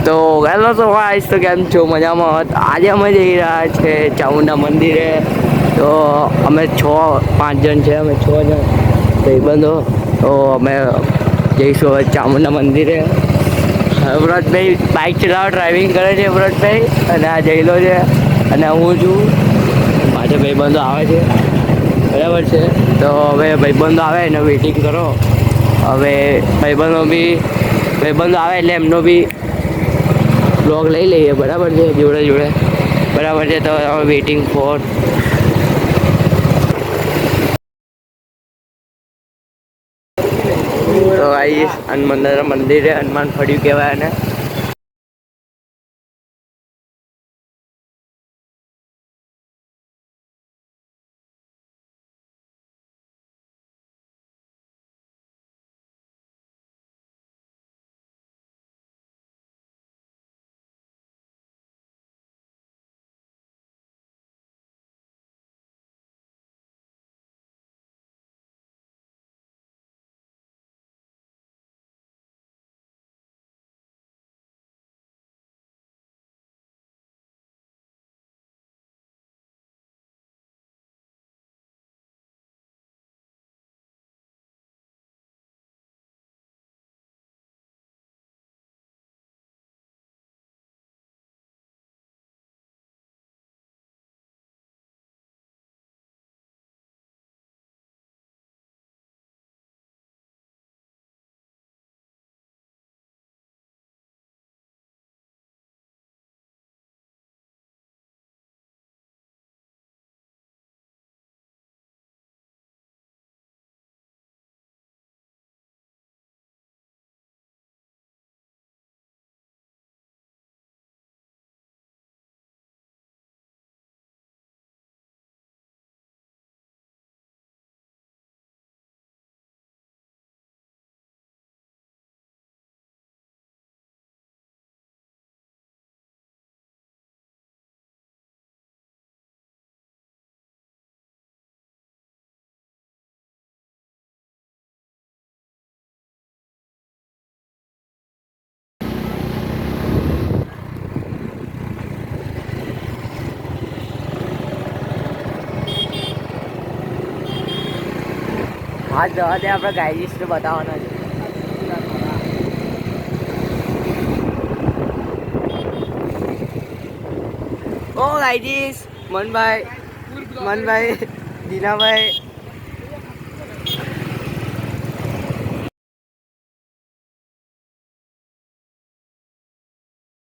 તો હેલો તો ગાઈસ, તો કેમ છો? મજામાં? આજે અમે જઈ રહ્યા છે ચામુંડા મંદિરે. તો અમે 5 જણ છે, અમે 6 જણ ભાઈબંધો. તો અમે જઈશું હવે ચામુંડા મંદિરે. વ્રતભાઈ બાઇક ડ્રાઇવિંગ કરે છે, વ્રતભાઈ, અને આ જઈલો છે અને હું છું. પાછળ ભાઈબંધો આવે છે, બરાબર છે. તો હવે ભાઈબંધો આવે એને વેઇટિંગ કરો. હવે ભાઈબંધો આવે એટલે એમનો બી બ્લોગ લઈ લઈએ, બરાબર છે, જોડે જોડે, બરાબર છે. તો વેઇટિંગ ફોર. તો આવીશ હનુમાન મંદિરે, હનુમાન ફળ્યું કહેવાય એને. હા, જવા દે, આપણે ગાઈડીસ તો બતાવવાના છે. ઓ ગાઈડીસ, મનભાઈ, દીનાભાઈ,